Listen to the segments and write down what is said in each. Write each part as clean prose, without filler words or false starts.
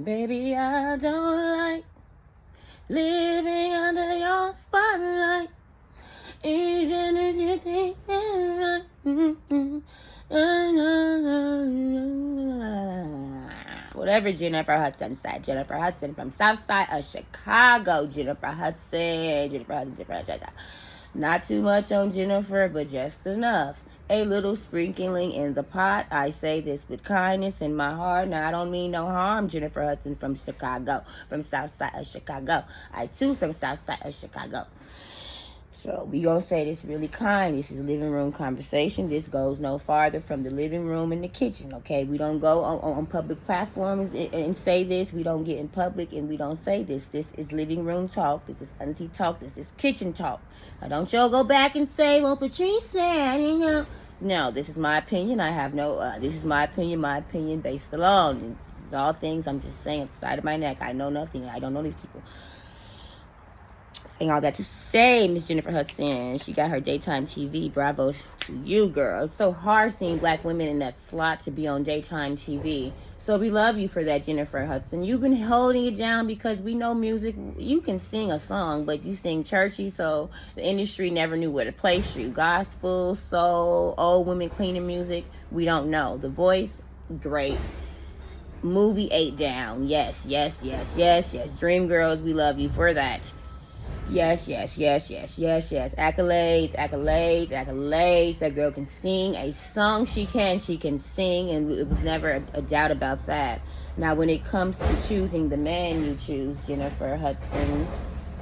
Baby, I don't like living under your spotlight. Even if you think whatever Jennifer Hudson said. Jennifer Hudson from South Side of Chicago. Jennifer Hudson. Not too much on Jennifer, but just enough. A little sprinkling in the pot. I say this with kindness in my heart. Now, I don't mean no harm. Jennifer Hudson from Chicago, from South Side of Chicago. I, too, from South Side of Chicago. So we gonna say this really kind. This is living room conversation. This goes no farther from the living room and the kitchen, okay? We don't go on public platforms and say this. We don't get in public and we don't say this. This is living room talk. This is auntie talk. This is kitchen talk. Now, don't y'all go back and say, well, Patrice said, you know. No, this is my opinion. I have no, this is my opinion based alone. This is all things I'm just saying at the side of my neck. I know nothing. I don't know these people. Saying all that to say, Miss Jennifer Hudson, she got her daytime TV. Bravo to you, girl. It's so hard seeing black women in that slot to be on daytime TV. So we love you for that, Jennifer Hudson. You've been holding it down because we know music. You can sing a song, but you sing churchy, so the industry never knew where to place you. Gospel, soul, old women cleaning music, we don't know. The Voice, great. Movie 8 down. Yes. Dream Girls, we love you for that. Yes. Accolades. That girl can sing a song. She can sing, and it was never a doubt about that. Now, when it comes to choosing the man you choose, Jennifer Hudson,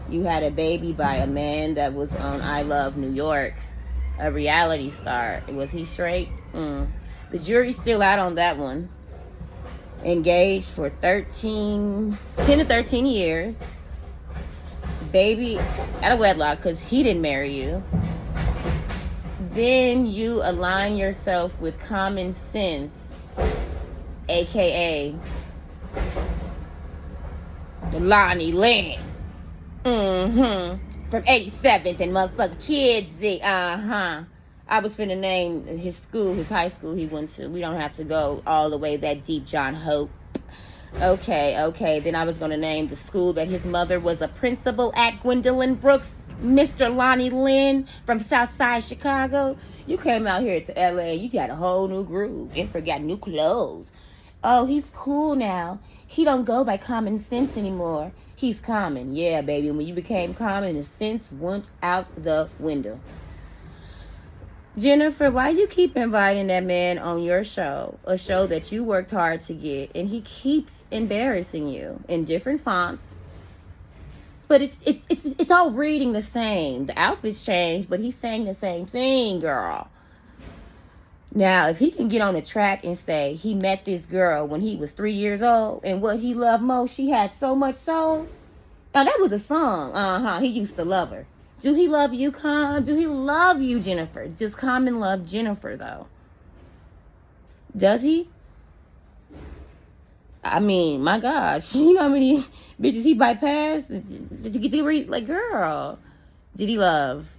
you had a baby by a man that was on I Love New York, a reality star. Was he straight? The jury's still out on that one. Engaged for 10 to 13 years. Baby out of wedlock because he didn't marry you. Then you align yourself with Common Sense, aka Lonnie Lynn. From 87th and motherfucking Kids. I was finna name his school, his high school he went to. We don't have to go all the way that deep, John Hope. Okay. Then I was going to name the school that his mother was a principal at, Gwendolyn Brooks, Mr. Lonnie Lynn from Southside Chicago. You came out here to LA, you got a whole new groove and forgot new clothes. Oh, he's cool now. He don't go by common sense anymore. He's common. Yeah, baby. When you became common, the sense went out the window. Jennifer, why you keep inviting that man on your show, a show that you worked hard to get, and he keeps embarrassing you in different fonts? But it's all reading the same. The outfits changed, but he's saying the same thing, girl. Now, if he can get on the track and say he met this girl when he was 3 years old, and what he loved most, she had so much soul. Now, that was a song. He used to love her. Do he love you, Do he love you, Jennifer? Just Common love Jennifer, though. Does he? I mean, my gosh. You know how many bitches he bypassed? Like, girl. Did he love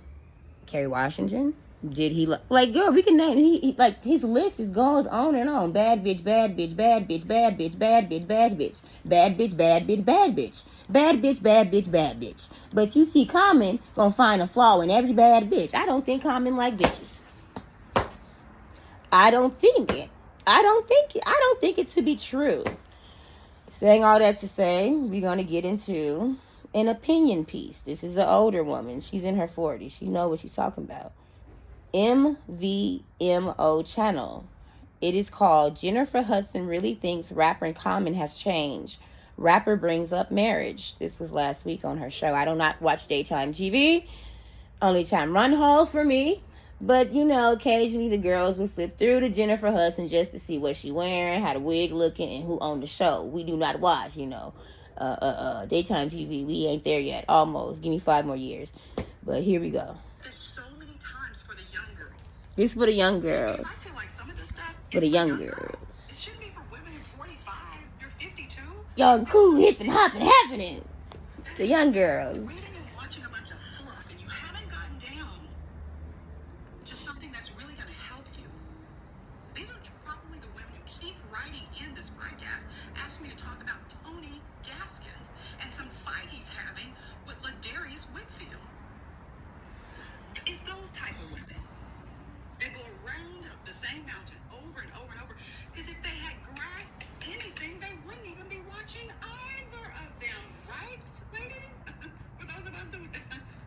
Kerry Washington? Did he love... Like, girl, we can name... He like, his list goes on and on. Bad bitch, bad bitch, bad bitch, bad bitch, bad bitch, bad bitch. Bad bitch, bad bitch, bad bitch. Bad bitch, bad bitch, bad bitch. But you see Common gonna find a flaw in every bad bitch. I don't think Common like bitches. I don't think it to be true. Saying all that to say, we're gonna get into an opinion piece. This is an older woman. She's in her 40s. She knows what she's talking about. MVMO channel. It is called Jennifer Hudson Really Thinks Rapper and Common Has Changed. Rapper brings up marriage. This was last week on her show. I do not watch daytime TV. Only time run haul for me. But, you know, occasionally the girls would flip through to Jennifer Hudson just to see what she wearing, how the wig looking, and who owned the show. We do not watch, daytime TV. We ain't there yet. Almost. Give me 5 more years. But here we go. There's so many times for the young girls. This is for the young girls. Because I feel like some of this stuff for the young girls. It shouldn't be for women who 45. You're 52. Young, cool, hip and hopping, happening. The young girls. Reading and watching a bunch of fluff, and you haven't gotten down to something that's really going to help you. These are probably the women who keep writing in this podcast, asking me to talk about Tony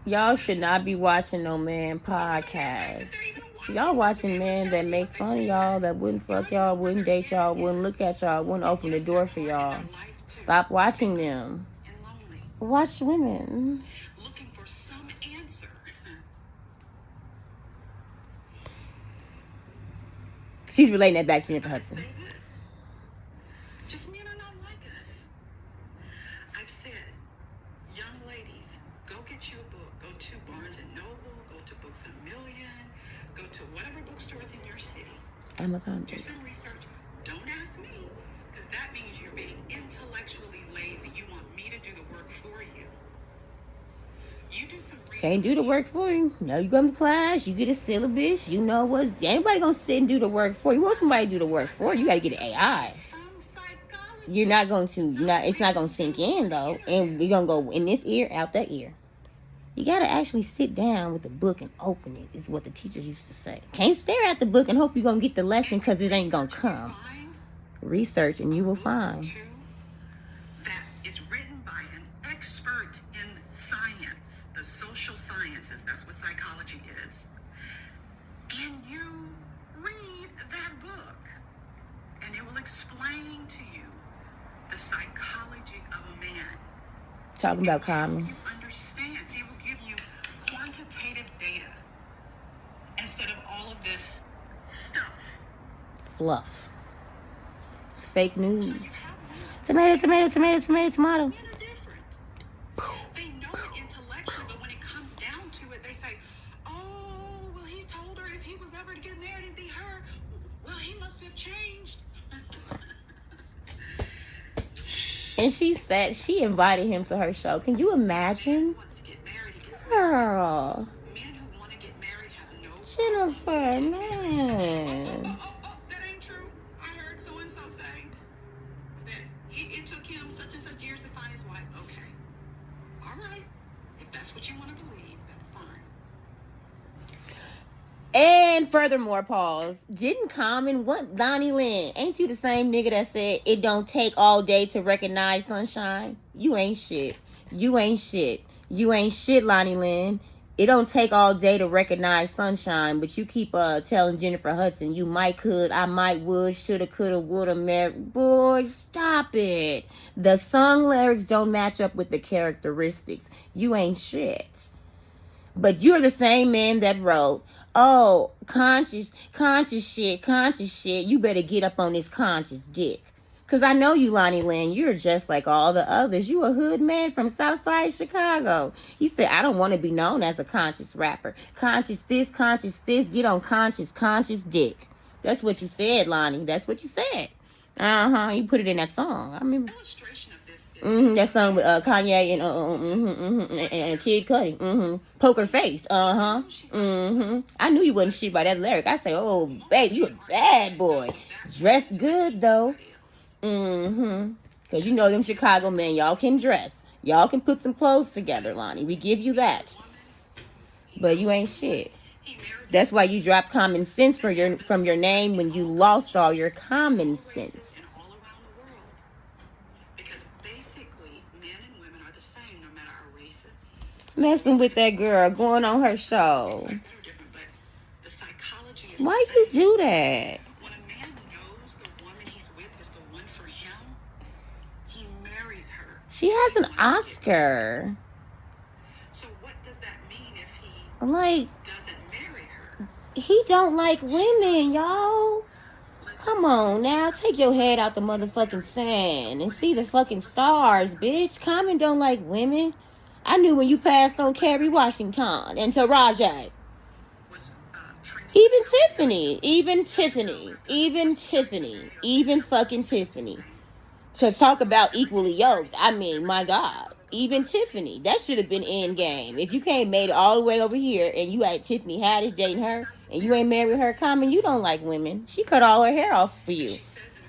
Y'all should not be watching no man podcast. Y'all watching men that make fun of y'all, that wouldn't fuck y'all, wouldn't date y'all, wouldn't look at y'all, wouldn't open the door for y'all. Stop watching them. Watch women. Looking for some answer. She's relating that back to Jennifer Hudson. Say this. Just men are not like us. I've said, young ladies, go get you a book. Go to Barnes and Noble. Go to Books A Million. Go to whatever bookstores in your city. Amazon. Do some research. Don't ask me, because that means you're being intellectually lazy. You want me to do the work for you. You do some research. Can't do the work for you. No, you come to class, you get a syllabus, you know what's... Anybody gonna sit and do the work for you? You want somebody to do the work for you, you gotta get an AI. From psychology. You're not going to... it's not gonna sink in, though. And you're gonna go in this ear, out that ear. You gotta actually sit down with the book and open it, is what the teachers used to say. Can't stare at the book and hope you're gonna get the lesson, because it ain't gonna come. Research and you will find. That is written by an expert in science, the social sciences. That's what psychology is. And you read that book, and it will explain to you the psychology of a man. Talking about common. You understand. See, it will give you quantitative data instead of all of this stuff. Fluff. Fake news. So you have Tomato, tomato, tomato, tomato, tomato. men are different. They know it intellectually, but when it comes down to it, they say, oh, well, he told her if he was ever to get married, it'd be her. Well, he must have changed. And she said she invited him to her show. Can you imagine? Wants to get married, he gets married. Girl. Men who want to get married have no Jennifer, man. that ain't true. I heard so-and-so say that it took him such and such years to find his wife. Okay. All right. If that's what you want to believe, that's fine. And furthermore, pause. Didn't Common, what, Donnie Lynn, ain't you the same nigga that said it don't take all day to recognize sunshine? You ain't shit. You ain't shit. You ain't shit, Lonnie Lynn. It don't take all day to recognize sunshine, but you keep telling Jennifer Hudson, you might, could, I might, would, shoulda, coulda, woulda, married. Boy, stop it. The song lyrics don't match up with the characteristics. You ain't shit. But you're the same man that wrote, oh, conscious shit. You better get up on this conscious dick. Because I know you, Lonnie Lynn. You're just like all the others. You a hood man from Southside Chicago. He said, I don't want to be known as a conscious rapper. Conscious this, get on conscious dick. That's what you said, Lonnie. That's what you said. You put it in that song. I remember. Illustration of this is That song with Kanye and Kid Cudi. Poker Face. I knew you wasn't shit by that lyric. I say, oh, babe, you a bad boy. Dressed good, though. Because you know them Chicago men, y'all can dress. Y'all can put some clothes together, Lonnie. We give you that. But you ain't shit. That's why you dropped common sense from your name when you lost all your common sense. all around the world. Because basically, men and women are the same no matter our races. Messing with that girl, going on her show. They're different, but the psychology is Why the you same. do that? When a man knows the woman he's with is the one for him, he marries her. She has an Oscar. So what does that mean if he Like, doesn't marry her? he don't like women, y'all. Come on now, take your head out the motherfucking sand and see the fucking stars, bitch. Common don't like women. I knew when you passed on Kerry Washington and Taraji. Was Trinity Even Tiffany, even fucking Tiffany. Cause talk about equally yoked. I mean, my God. Even Tiffany. That should have been end game. If you can't made it all the way over here and you had Tiffany Haddish dating her and you ain't married her, Common, you don't like women. She cut all her hair off for you.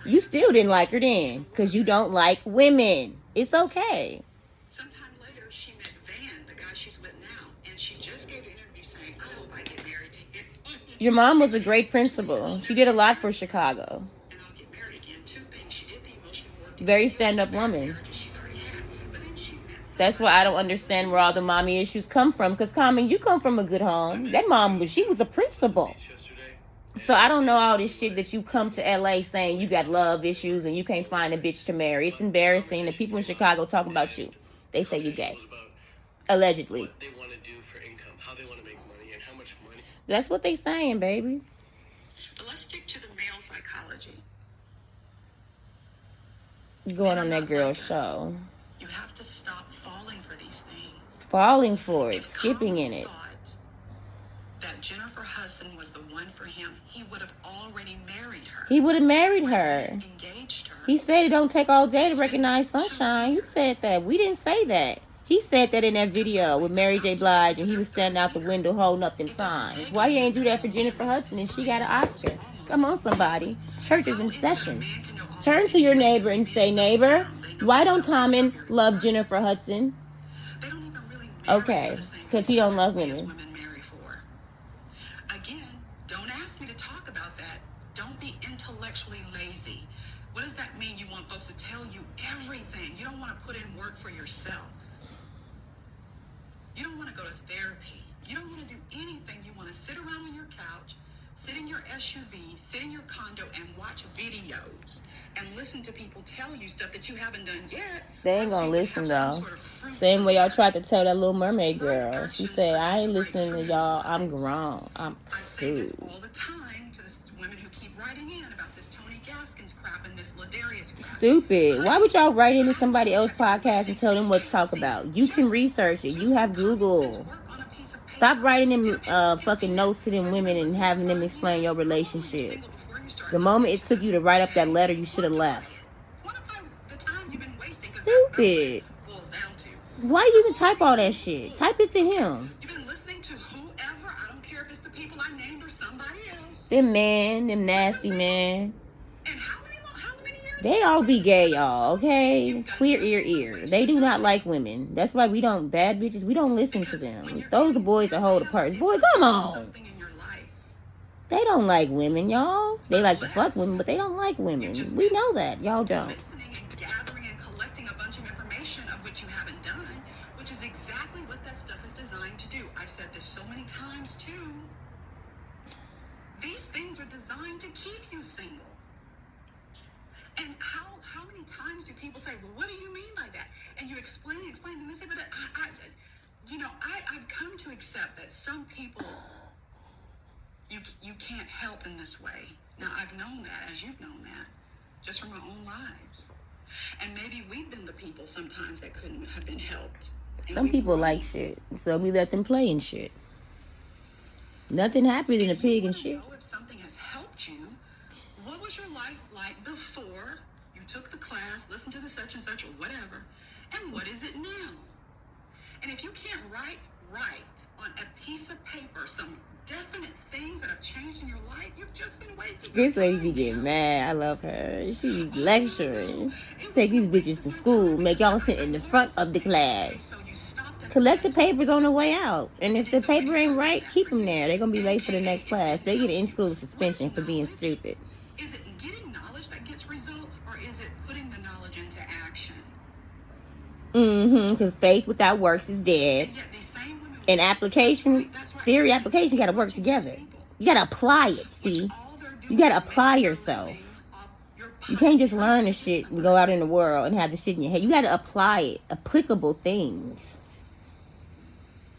You still didn't like her then. Cause you don't like women. It's okay. Sometime later, she met Van, the guy she's with now, and she just gave an interview saying, I hope I get married to him. Your mom was a great principal. She did a lot for Chicago. And I'll get married again. Two things. She did the emotional work. Very stand-up woman. She's already had. But then she met That's why I don't understand where all the mommy issues come from. Because, Common, you come from a good home. That mom, she was a principal. So I don't know all this shit that you come to LA saying you got love issues and you can't find a bitch to marry. It's embarrassing. The people in Chicago talk about you. They say you gay. Allegedly. What they want to do for income, how they want to make money, and how much money. That's what they saying, baby. But let's stick to the male psychology. Going on that girl's show. You have to stop falling for these things. Falling for it. If Skipping Colin in it. thought that Jennifer Hudson was the one for him, he would have already married her. He would have married Or her. at least engaged her. He said it don't take all day to recognize sunshine. He said that. We didn't say that. He said that in that video with Mary J. Blige, and he was standing out the window holding up them signs. Why you ain't do that for Jennifer Hudson and she got an Oscar? Come on, somebody. Church is in session. Turn to your neighbor and say, neighbor, why don't Common love Jennifer Hudson? They don't even really marry Okay, for the same because he don't love reasons women. women marry for. Again, don't ask me to talk about that. Don't be intellectually lazy. What does that mean? You want folks to tell you everything. You don't want to put in work for yourself. You don't want to go to therapy. You don't want to do anything. You want to sit around on your couch, sit in your SUV, sit in your condo, and watch videos and listen to people tell you stuff that you haven't done yet. They ain't gonna So you listen, have some though. sort of fruit Same way y'all tried to tell that Little from Mermaid it. girl. Right She actions said, I ain't produce listening to great y'all. fruit in I'm our grown. I'm I say this cool. all the time to the women who keep writing in about this Tony Gaskins crap and this Ladarius crap. Stupid. Why would y'all write into somebody else's podcast and tell them what to talk about? You can research it. You have Google. Stop writing them fucking notes to them women and having them explain your relationship. The moment it took you to write up that letter, you should have left. Stupid. Why you even type all that shit? Type it to him. You've been listening to whoever, I don't care if it's the people I named or somebody else. Them nasty man. And how many years? They all be gay, y'all, okay? Clear ear. They do not like women. That's why we don't, bad bitches, we don't listen to them. Those are boys that hold a purse. Boy, come on. Something in your life. They don't like women, y'all. They like to fuck women, but they don't like women. We know that. Y'all don't. Listening and gathering and collecting a bunch of information of which you haven't done, which is exactly what that stuff is designed to do. I've said this so many times too. These things are designed to keep you single. And how many times do people say, well, what do you mean by that? And you explain, and they say, but I've come to accept that some people you can't help in this way. Now, I've known that, as you've known that, just from our own lives. And maybe we've been the people sometimes that couldn't have been helped. And Some people like shit, so we let them play in shit. Nothing happier than a pig and shit. Know if something has helped you, what was your life like before you took the class, listened to the such and such or whatever, and what is it now? And if you can't write on a piece of paper some definite things that have changed in your life, you've just been wasting your This lady time. be getting mad. I love her. She be lecturing. Take these bitches to school. Make y'all sit in the front of the class. So you stopped at Collect the papers on the way out. And if the paper ain't right, keep them there. They're going to be late for the next class. They get an in-school suspension for being stupid. Is it getting knowledge that gets results, or is it putting the knowledge into action? Because faith without works is dead. And yet these same women, And application, theory application, got to work together. You got to apply it, see? You got to apply yourself. You can't just learn the shit and go out in the world and have the shit in your head. You got to apply it. Applicable things.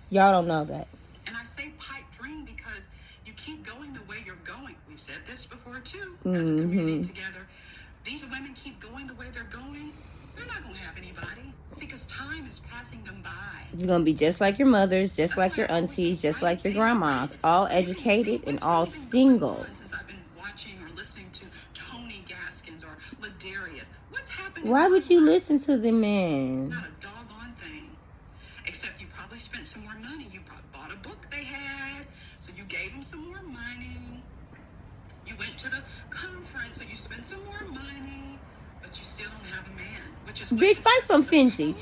Y'all don't know that. And I say pipe dream because you keep going the way you're going. We've said this before too, as a community together. These women keep going the way they're going. They're not going to have anybody. See, because time is passing them by. You're going to be just like your mothers, just like your aunties, just like your grandmas. All educated and all single. Since I've been watching or listening to Tony Gaskins or Ladarius, what's happening? Why would you listen to them, man? Not a doggone thing. Except you probably spent some more money. You bought a book they had, so you gave them some more money. You went to the conference, so you spent some more money, but you still don't have a man, which is Bitch, buy some Fenty.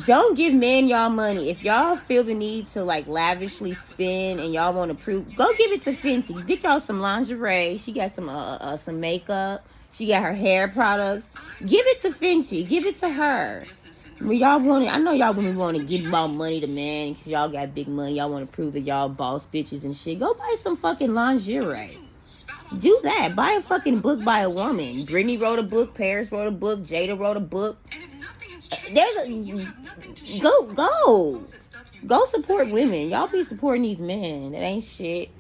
Don't give men y'all money. If y'all feel the need to like lavishly spend and y'all want to prove, go give it to Fenty. Get y'all some lingerie. She got some makeup. She got her hair products. Give it to Fenty. Give it to her. When y'all want it, I know y'all women want to give all money to men because y'all got big money. Y'all want to prove that y'all boss bitches and shit. Go buy some fucking lingerie. Do that. Buy a fucking book by a woman. Brittany wrote a book. Paris wrote a book. Jada wrote a book. Go support women. Y'all be supporting these men. That ain't shit.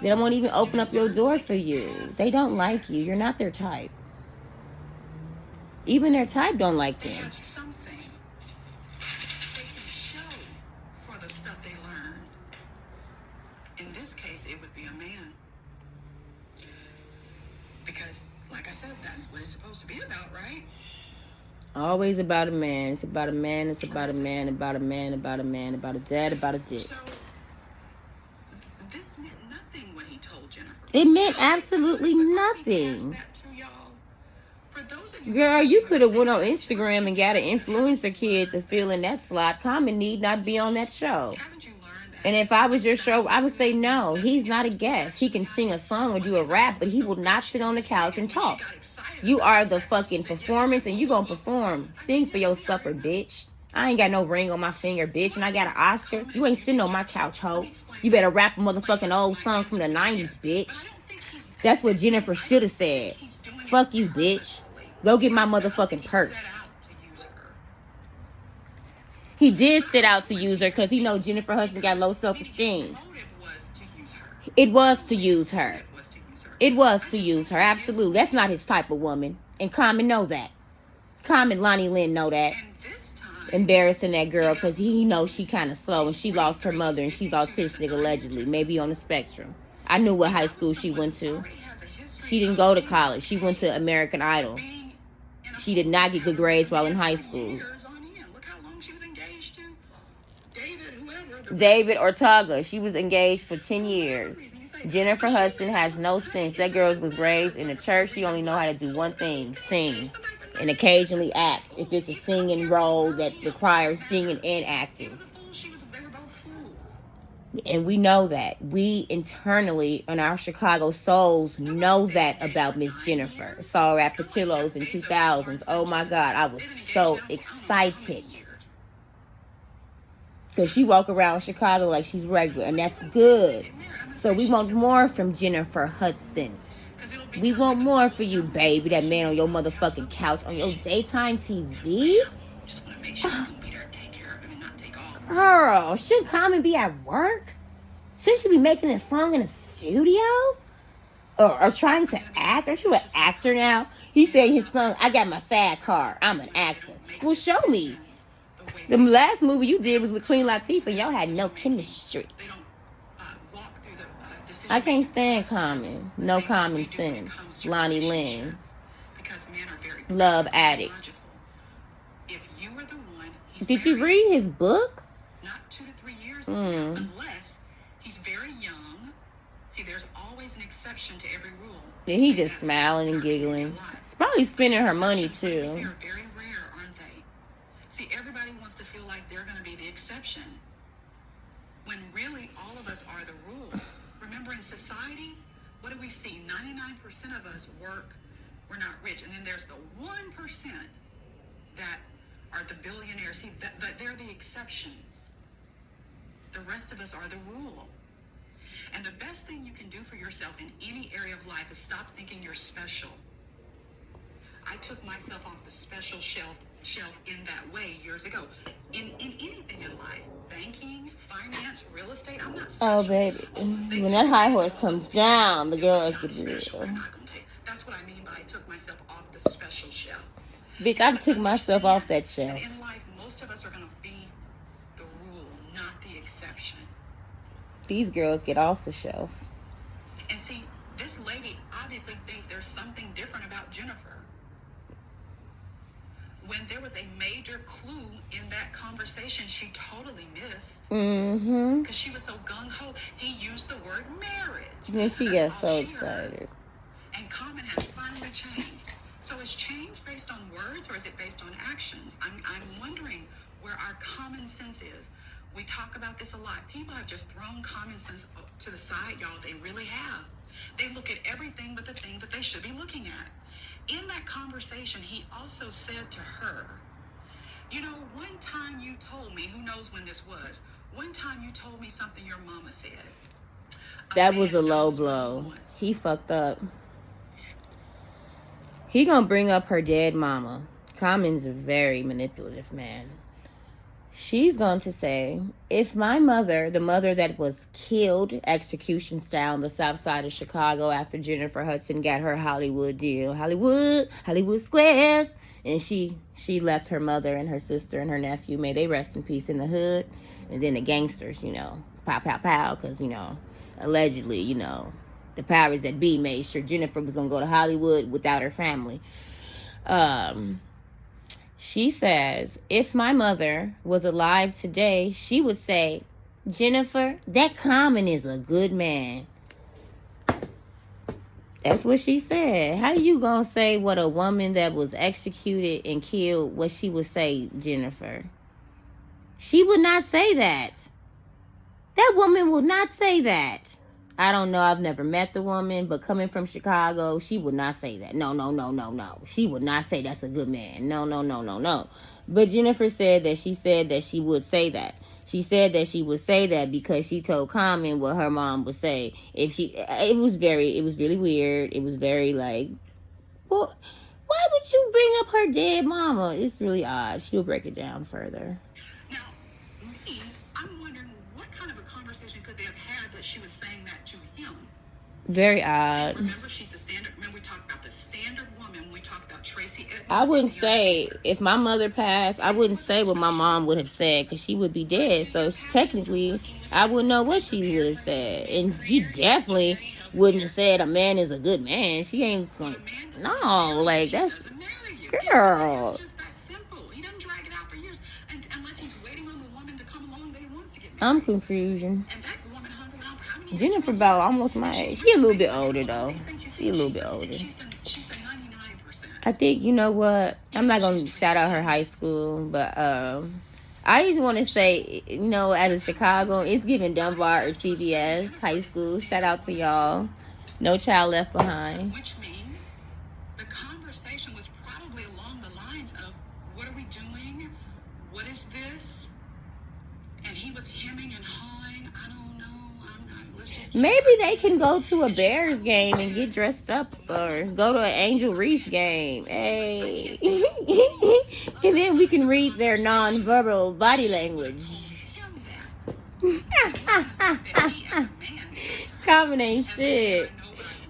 They won't even open up your door for you. They don't like you. You're not their type. Even their type don't like them. There's something they can show for the stuff they learned. In this case, it would be a man. Because, like I said, that's what it's supposed to be about, right? Always about a man. It's about a man. It's about a man. About a man. About a man. About a dad. About a dick. So, this meant nothing when he told Jennifer. It meant absolutely nothing. Girl, you could have went on Instagram and got an influencer kid to fill in that slot. Common need not be on that show. And if I was your show, I would say no. He's not a guest. He can sing a song or do a rap, but he will not sit on the couch and talk. You are the fucking performance, and you gonna perform. Sing for your supper, bitch. I ain't got no ring on my finger, bitch, and I got an Oscar. You ain't sitting on my couch, ho. You better rap a motherfucking old song from the 90s, bitch. That's what Jennifer should have said. Fuck you, bitch. Go get my motherfucking purse. He did set out to use her because he know Jennifer Hudson got low self-esteem. It was to use her. It was to use her, absolutely. That's not his type of woman. And Common know that. Common Lonnie Lynn know that. Embarrassing that girl because he knows she kind of slow and she lost her mother and she's autistic allegedly, maybe on the spectrum. I knew what high school she went to. She didn't go to college. She went to American Idol. She did not get good grades while in high school. David Ortega. She was engaged for 10 years. Jennifer Hudson has no sense. That girl was raised in the church. She only know how to do one thing, sing. And occasionally act. If it's a singing role that requires singing and acting. And we know that. We internally, in our Chicago souls, know that about Miss Jennifer. Saw her at Patillo's in 2000s. Oh my God, I was so excited. Because she walk around Chicago like she's regular, and that's good. So we want more from Jennifer Hudson. We want more for you, baby. That man on your motherfucking couch on your daytime TV. Girl, shouldn't Common be at work? Shouldn't you be making a song in a studio? Or trying to act? Aren't you an actor now? He said his song, I got my sad card. I'm an actor. Well, show me. The last movie you did was with Queen Latifah. Y'all had no chemistry. I can't stand Common. No common sense. Lonnie Lynn. Love addict. Did you read his book? Not 2 to 3 years unless he's very young. See, there's always an exception to every rule. Yeah, he just smiling and giggling. He's probably spending her money too. They are very rare, aren't they? See, everybody wants to feel like they're going to be the exception, when really all of us are the rule. Remember, in society, what do we see? 99% of us work, we're not rich. And then there's the 1% that are the billionaires. See, but they're the exceptions. The rest of us are the rule. And the best thing you can do for yourself in any area of life is stop thinking you're special. I took myself off the special shelf in that way years ago. In anything in life, banking, finance, real estate, I'm not special. Oh, baby. When that high horse comes down, the girls get real. That's what I mean by I took myself off the special shelf. Bitch, I took myself off that shelf. And in life, most of us are going to be the rule, not the exception. These girls get off the shelf. And see, this lady obviously thinks there's something different about Jennifer. When there was a major clue in that conversation, she totally missed. Mm-hmm. Because she was so gung-ho. He used the word marriage. Yeah, she got so excited. And Common has finally changed. So is change based on words or is it based on actions? I'm wondering where our common sense is. We talk about this a lot. People have just thrown common sense to the side, y'all. They really have. They look at everything but the thing that they should be looking at. in that conversation, he also said to her, you know, one time you told me, who knows when this was, one time you told me something your mama said. That was a low blow. He fucked up. He gonna bring up her dead mama. Common's a very manipulative man. She's going to say, if my mother, the mother that was killed execution style on the south side of Chicago after Jennifer Hudson got her Hollywood deal, Hollywood Squares, and she left her mother and her sister and her nephew, may they rest in peace, in the hood, and then the gangsters, you know, pow, pow, pow, because, you know, allegedly, you know, the powers that be made sure Jennifer was going to go to Hollywood without her family. She says, if my mother was alive today, she would say, Jennifer, that Common is a good man. That's what she said. How you gonna say what a woman that was executed and killed, what she would say, Jennifer? She would not say that. That woman would not say that. I don't know. I've never met the woman, but coming from Chicago, she would not say that. No. She would not say that's a good man. No. But Jennifer said that she would say that. She said that she would say that because she told Common what her mom would say. It was really weird. It was very like, well, why would you bring up her dead mama? It's really odd. She'll break it down further. Now, me, I'm wondering what kind of a conversation could they have had that she was saying that to him? Very odd. See, remember, she's the standard. Remember, we talked about the standard woman when we talked about Tracy Edmonds. I wouldn't say, if my mother passed, I wouldn't say what my mom would have said because she would be dead. So technically, I wouldn't know what she would have said. And she definitely wouldn't have said a man is a good man. She ain't gonna, no, like, that's, girl. It's just that simple. He doesn't drag it out for years unless he's waiting on the woman to come along that he wants to get married. I'm confusion. And that woman hung around for how many years? Jennifer about almost my age. She a little bit older though. She a little bit older. She's the 99%. I think, you know what? I'm not gonna shout out her high school, but I just want to say, you know, as a Chicago, it's giving Dunbar or CBS high school. Shout out to y'all. No Child Left Behind. Which means the conversation was probably along the lines of, what are we doing? What is this? And he was hemming and hawing. I don't know. Let's just... Maybe they can go to a Bears game and get dressed up, or go to an Angel Reese game. Hey. And then we can read their non-verbal body language. Common ain't shit.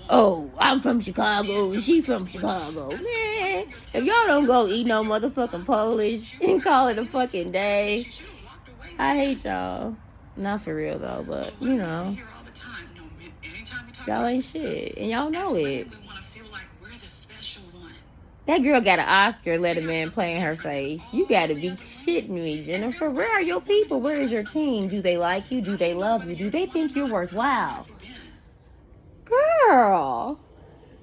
Oh, I'm from Chicago and she from Chicago. Man, if y'all don't go eat no motherfucking Polish and call it a fucking day, I hate y'all. Not for real though, but you know, y'all ain't shit and y'all know it. That girl got an Oscar, let a man play in her face. You gotta be shitting me, Jennifer. Where are your people? Where is your team? Do they like you? Do they love you? Do they think you're worthwhile? Girl.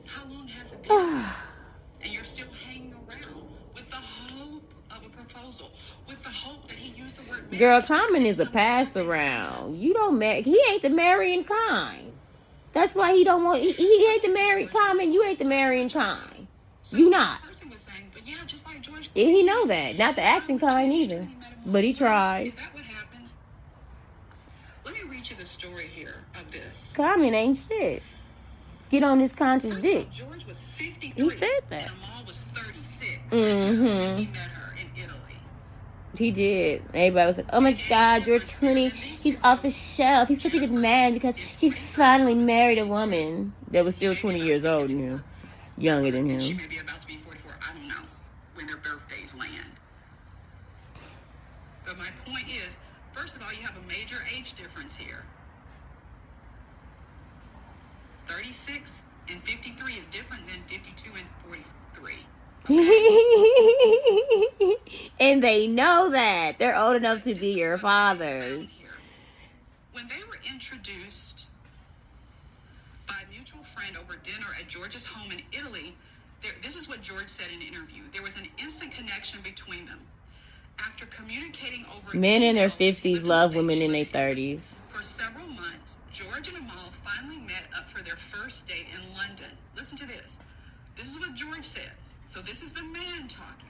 How long has it been? And you're still hanging around with the hope of a proposal, with the hope that he used the word marriage. Girl, Common is a pass around. You don't marry. He ain't the marrying kind. That's why he don't want. He ain't the married Common. You ain't the marrying kind. You not. Yeah, he know that. Not the acting kind either. But he tries. Is that what happened? Let me read you the story here of this. Common ain't shit. Get on his conscious dick. George was 53. He said that. And Amal was 36. Mm-hmm. He met her in Italy. He did. Everybody was like, oh my God, George Clooney, he's off the shelf. He's such a good man because he finally married a woman that was still 20 years old than him. Younger than him. She may be about to be 44. I don't know when their birthdays land. But my point is, first of all, you have a major age difference here. 36 and 53 is different than 52 and 43. Okay? And they know that. They're old enough to be your fathers. When they were introduced by a mutual friend over dinner at George's home in Italy, this is what George said in an interview. There was an instant connection between them. After communicating over men in their 50s love women in their 30s. For several months, George and Amal finally met up for their first date in London. Listen to this. This is what George says. So this is the man talking.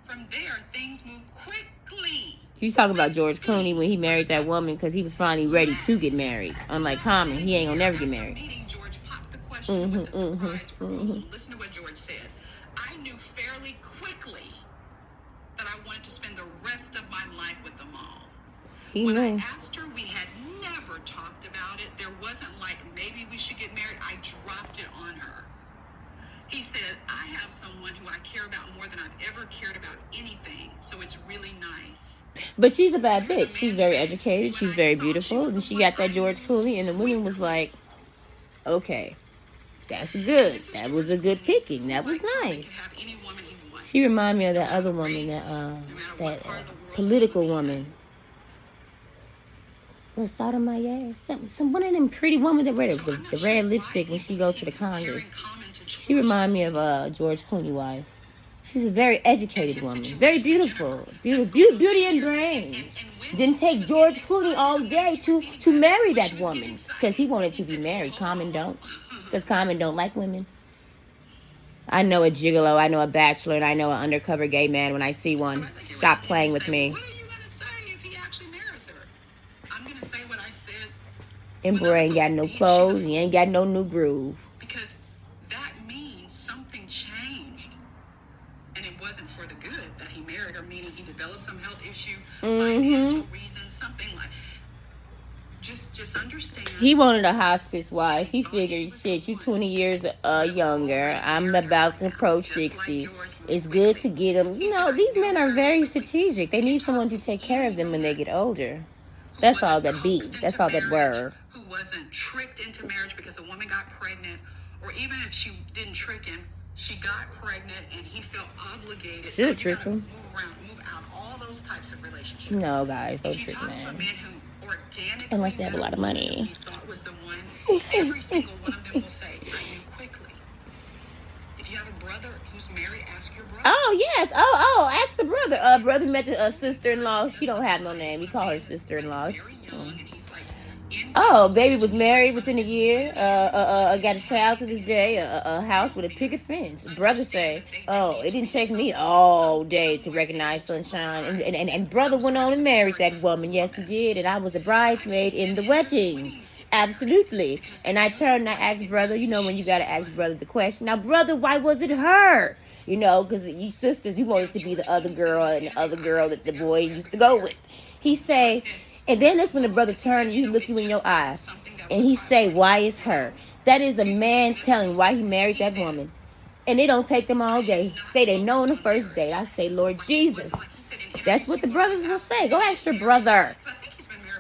From there, things move quickly. He's talking about George Clooney when he married that woman because he was finally ready to get married. Unlike Common, he ain't gonna never get married. Meeting, George popped the question with the surprise proposal. Listen to what George said. I knew fairly quickly that I wanted to spend the rest of my life with them all. When I asked her, we had never talked about it. There wasn't like, maybe we should get married. I dropped it on her. He said, I have someone who I care about more than I've ever cared about anything. So it's really nice. But she's a bad bitch. She's very educated. She's very beautiful. And she got that George Clooney. And the woman was like, okay, that's good. That was a good picking. That was nice. She reminded me of that other woman, that political woman. The side of my ass. Some one of them pretty women that wear the red lipstick when she go to the Congress. She reminded me of George Clooney's wife. She's a very educated woman, very beautiful, beauty and brains. Didn't take George Clooney all day to marry that woman because he wanted to be married. Common don't, because Common don't like women. I know a gigolo, I know a bachelor, and I know an undercover gay man when I see one. Stop playing with me. What are you gonna say if he actually marries her? I'm gonna say what I said. Emperor ain't got no clothes. He ain't got no new groove. Because that means something changed. And it wasn't for the good that he married her, meaning he developed some health issue, financial reasons, something like. Just understand. He wanted a hospice wife. He figured, shit, you 20 years younger. I'm about to approach 60. It's good to get them. You know, these men are very strategic. They need someone to take care of them when they get older. That's all that be. That's all that were. Who wasn't tricked into marriage because the woman got pregnant, or even if she didn't trick him, she got pregnant and he felt obligated. Should trick him. Move out all those types of relationships. No, guys, don't trick man. Unless they have a lot of money. He thought was the one. Every single one of them will say, I knew quickly. If you have a brother who's married, ask your brother. Oh, yes. Oh, ask the brother. Brother met the sister-in-law. She don't have no name. We call her sister-in-law. Oh, baby was married within a year. Got a child to this day. A house with a picket fence. Brother say, oh, it didn't take me all day to recognize sunshine. And brother went on and married that woman. Yes, he did. And I was a bridesmaid in the wedding. Absolutely. And I turned and I asked brother, you know when you got to ask brother the question. Now, brother, why was it her? You know, because you sisters, you wanted to be the other girl and the other girl that the boy used to go with. He say... And then that's when the brother turned and he look you in your eyes. And he say, why is her? That is a man telling why he married that woman. And it don't take them all day. Say they know on the first date. I say, Lord Jesus. That's what the brothers will say. Go ask your brother.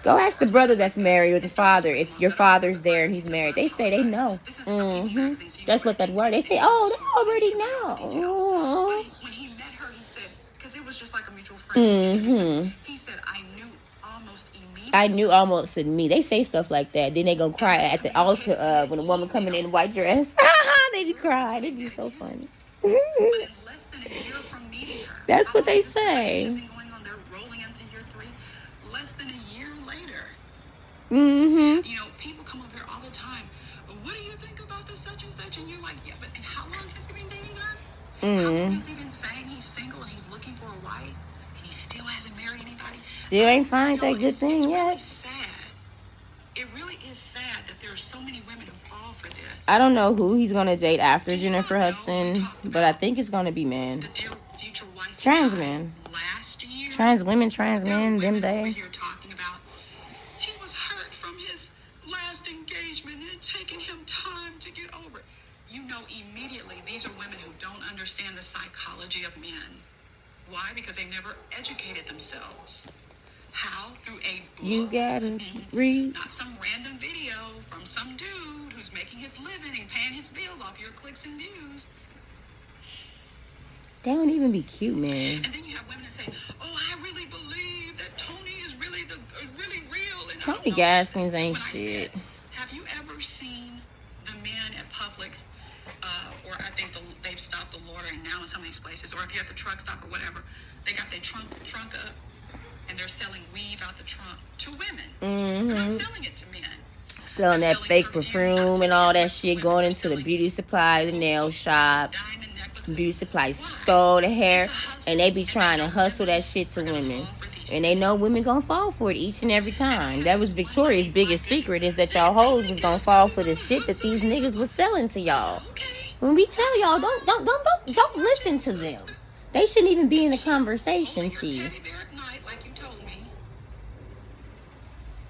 Go ask the brother that's married or the father. If your father's there and he's married. They say they know. That's what that word. They say, oh, they already know. When he met her, he said, because it was just like a mutual friend. He said, I knew almost in me. They say stuff like that. Then they gonna cry at the altar when a woman coming in a white dress. They be crying. They be so funny. That's what they say. They're rolling into year 3. Less than a year later. You know, people come up here all the time. What do you think about this such and such? And you're like, yeah, but and how long has he been dating her? How long has he been saying he's single and he's looking for a wife? And he still hasn't married anybody? Still ain't find that good thing yet. Really sad. It really is sad that there are so many women who fall for this. I don't know who he's gonna date after Jennifer Hudson, but I think it's gonna be men. Trans men. Trans women, trans men, them they. He was hurt from his last engagement and it taken him time to get over. You know immediately these are women who don't understand the psychology of men. Why? Because they never educated themselves. How? Through a book. You gotta read. Not some random video from some dude who's making his living and paying his bills off your clicks and views. They don't even be cute, man. And then you have women that say, oh, I really believe that Tony is really really real. And Tony Gaskins ain't shit. Have you ever seen the men at Publix, or I think they've stopped the loitering now in some of these places, or if you're at the truck stop or whatever, they got their trunk up and they're selling weave out the trunk to women. They're not selling it to men. selling that fake perfume and all that shit, going into the beauty supply, the nail shop, beauty supply store, the hair, and they be trying to hustle that shit to women. And they know women gonna fall for it each and every time. That was Victoria's biggest secret, is that y'all hoes was gonna fall for the shit that these niggas was selling to y'all. When we tell y'all, don't listen to them. They shouldn't even be in the conversation, see.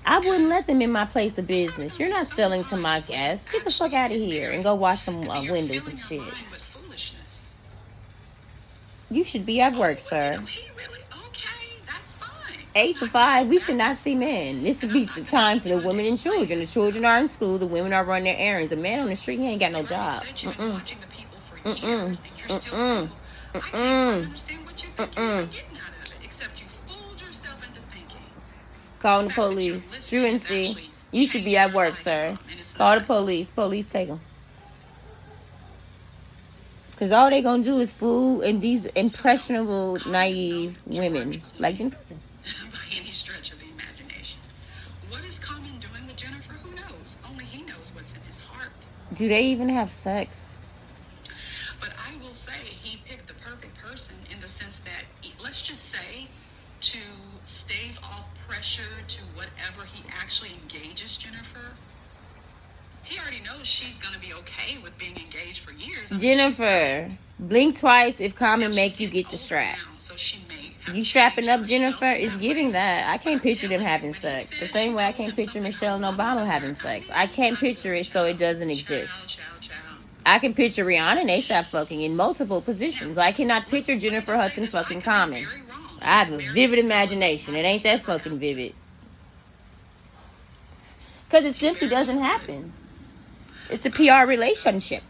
I wouldn't let them in my place of business. You're not selling to my guests. Get the fuck out of here and go wash some windows and shit. You should be at work, sir. 8 to 5, we should not see men. This would be the time for the women and children. The children are in school. The women are running their errands. A man on the street, he ain't got no job. Calling the police. Truancy. You should be at work, sir. Call the police. Police, take them. Because all they gonna do is fool and these impressionable, naive women like Jennifer. By any stretch of the imagination. What is Common doing with Jennifer? Who knows? Only he knows what's in his heart. Do they even have sex? But I will say he picked the perfect person in the sense that, let's just say, to stave off pressure to whatever he actually engages Jennifer. He already knows she's going to be okay with being engaged for years. Jennifer, blink twice if Common make you get the strap. You strapping up Jennifer is giving that. I can't picture them having sex. The same way I can't picture Michelle and Obama having sex. I can't picture it, so it doesn't exist. I can picture Rihanna and ASAP fucking in multiple positions. I cannot picture Jennifer Hudson fucking Common. I have a vivid imagination. It ain't that fucking vivid. Because it simply doesn't happen. It's a PR relationship.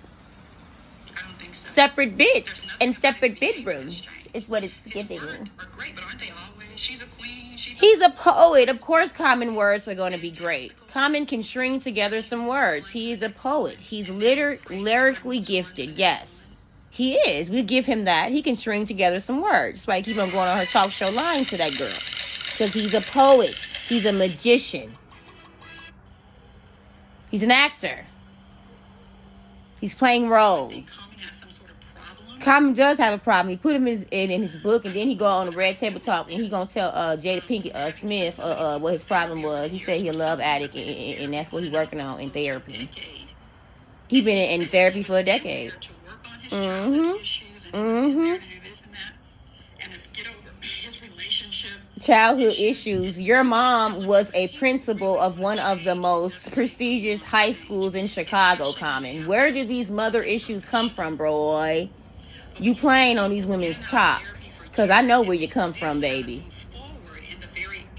I don't think so. Separate bids and separate bedrooms is what it's giving. Great, but aren't they always? She's a queen. He's a poet. Of course, Common words are going to be great. Common can string together some words. He is a poet. He's lyrically gifted. Yes, he is. We give him that. He can string together some words. That's why I keep on going on her talk show line to that girl. Because he's a poet. He's a magician. He's an actor. He's playing roles. Common does have a problem. He put him in his book, and then he go on the Red Table Talk, and he gonna tell Jada Pinkett Smith what his problem was. He said he a love addict, and that's what he working on in therapy. He been in therapy for a decade. Childhood issues. Your mom was a principal of one of the most prestigious high schools in Chicago, Common. Where do these mother issues come from, boy? You playing on these women's chops. Because I know where you come from, baby.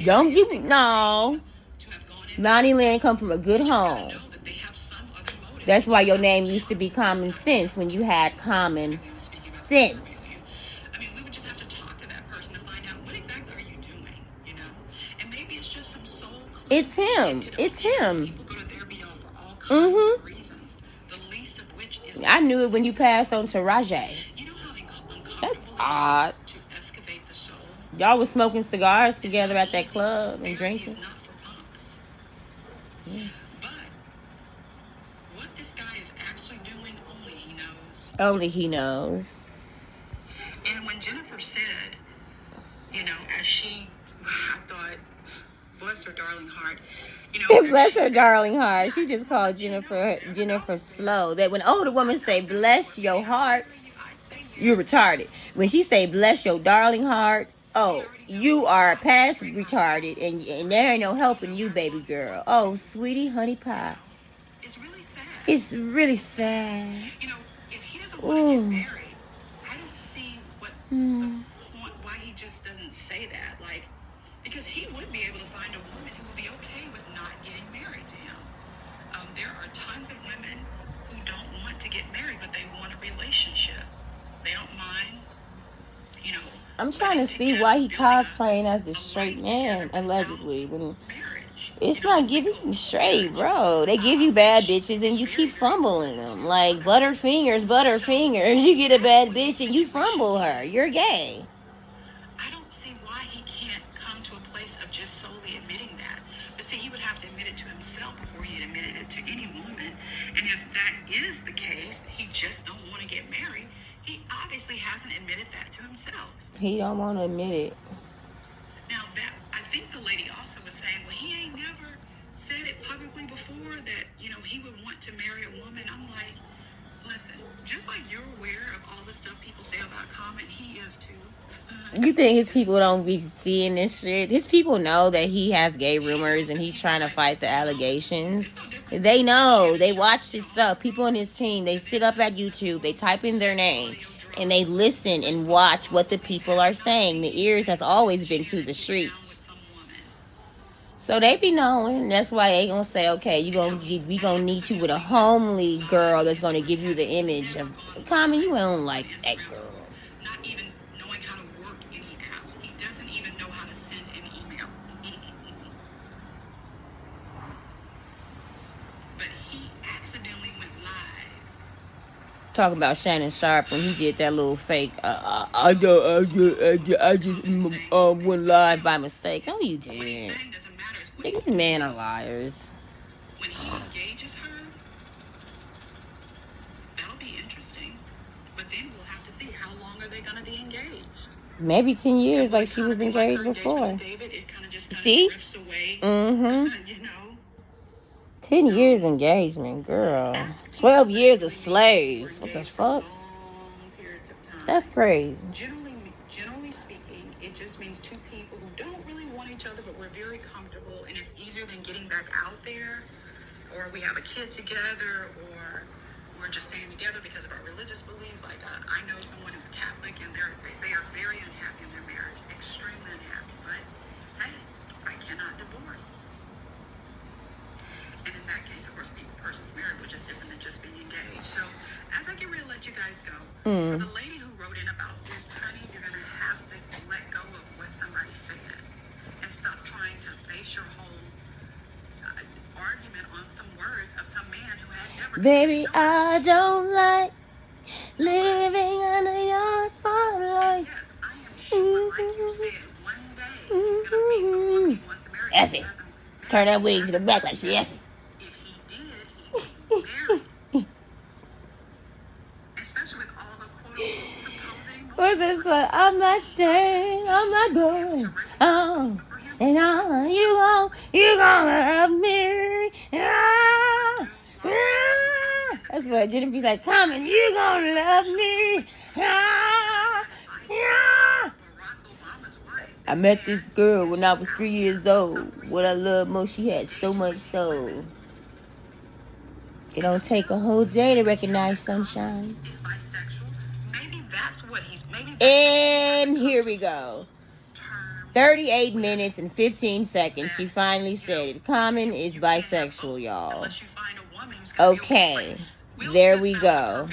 Don't you? No. Lonnie Lynn come from a good home. That's why your name used to be Common Sense, when you had common sense. It's him. It's him. I knew it when you passed on to Rajay. That's odd. Y'all was smoking cigars together at that club and drinking. Yeah. But what this guy is actually doing, only he knows. Only he knows. And when Jennifer said, I thought, bless her darling heart. Bless her darling heart. She just called Jennifer slow. That when older women say bless your heart, you're retarded. When she say bless your darling heart, oh, you are past retarded, and there ain't no helping you, baby girl. Oh, sweetie, honey pie. It's really sad. It's really sad. If he doesn't want to get married, I don't see why he just doesn't say that. Because he would be able to find a woman who would be okay with not getting married to him. There are tons of women who don't want to get married, but they want a relationship. They don't mind, I'm trying to see why he cosplaying as the straight man, allegedly. When it's not giving you straight, bro. They give you bad bitches and you keep fumbling them. Like Butterfingers. You get a bad bitch and you fumble her. You're gay. I don't see see why he can't come to a place of just solely admitting that. But see, he would have to admit it to himself before he admitted it to any woman. And if that is the case, he just don't want to get married. He obviously hasn't admitted that to himself. He don't want to admit it. Now that, I think the lady also was saying, well, he ain't never said it publicly before that, he would want to marry a woman. I'm like, listen, just like you're aware of all the stuff people say about Common, he is too. You think his people don't be seeing this shit? His people know that he has gay rumors and he's trying to fight the allegations. They know. They watch his stuff. People on his team, they sit up at YouTube, they type in their name, and they listen and watch what the people are saying. The ears has always been to the streets. So they be knowing. That's why they gonna say, okay, we gonna need you with a homely girl that's gonna give you the image of Common. You don't like that girl. Not even knowing how to work any apps. He doesn't even know how to send an email. But he accidentally went live. Talking about Shannon Sharp when he did that little fake. I just went live by mistake. No, you What he's didn't. saying doesn't matter. It's when These men are liars. he engages her, that'll be interesting. But then we'll have to see how long are they going to be engaged. Maybe 10 years, like she Kinda was be engaged her engagement before. to David, it kind of just See? drifts away. Mm-hmm. 10 10 years engagement, girl. 12 years a slave. What the fuck? That's crazy. Generally speaking, it just means two people who don't really want each other, but we're very comfortable, and it's easier than getting back out there, or we have a kid together, or we're just staying together because of our religious beliefs. Like I know someone who's Catholic, and they are very unhappy in their marriage, extremely unhappy. But hey, I cannot divorce. And in that case, of course, the person's married, which is different than just being engaged. So as I get ready to let you guys go, for the lady who wrote in about this, honey, you're going to have to let go of what somebody said and stop trying to base your whole argument on some words of some man who had never... Baby, I don't like living under your spotlight. Yes, I am sure, like you said, one day he's going to meet the woman he wants to marry. F it. Turn that wig to the back like she F it. If he did, he would marry. Especially with all the quote-unquote supposing... What's this one? I'm not saying I'm not going. Oh, and you gonna love me. Yeah, yeah. That's what Jennifer's like. Come and you gonna love me. Yeah, yeah. I met this girl when I was 3 years old. What I love most, she had so much soul. It don't take a whole day to recognize sunshine. Is bisexual. Maybe that's what he's... And here we go. 38 minutes and 15 seconds. She finally said it. Common is bisexual, y'all. Okay. There we go.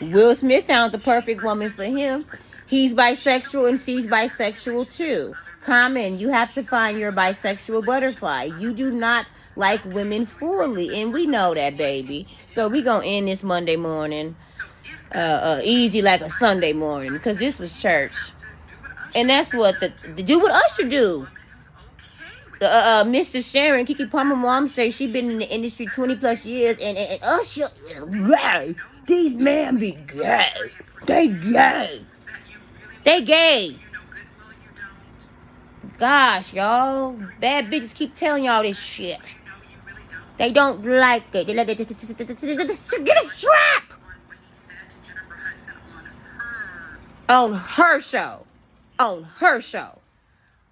Will Smith found the perfect woman for him. He's bisexual and she's bisexual too. Common, you have to find your bisexual butterfly. You do not like women fully, and we know that, baby. So we gonna end this Monday morning easy like a Sunday morning, because this was church. And that's what do what Usher do. Mr. Sharon, Kiki Palmer mom say she been in the industry 20 plus years, and Usher is gay. These men be gay. They gay. They gay. Gosh, y'all. Bad bitches keep telling y'all this shit. They don't like it. They like it. Get a strap! On her show. On her show.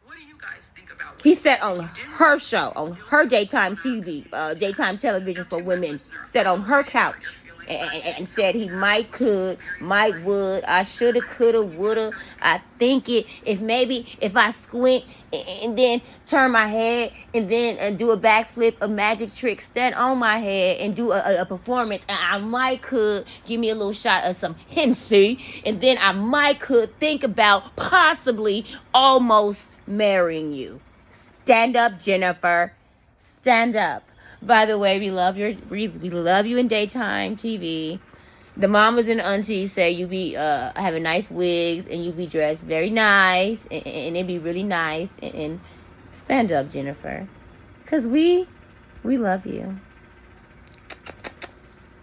What do you guys think about... He said on her show, on her daytime TV, daytime television for women, said on her couch, and said he might, could, might, would, I shoulda, coulda, woulda, I think it, if I squint and then turn my head and then do a backflip, a magic trick, stand on my head and do a performance, and I might could give me a little shot of some Hennessy, and then I might could think about possibly almost marrying you. Stand up, Jennifer. Stand up. By the way, we love you in daytime TV. The mamas and the aunties say you be having nice wigs and you be dressed very nice and it be really nice and stand up, Jennifer, cause we love you.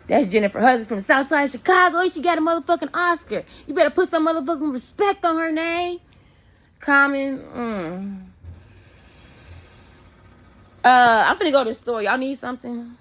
That's Jennifer Hudson from Southside Chicago. She got a motherfucking Oscar. You better put some motherfucking respect on her name. Common. I'm finna go to the store. Y'all need something?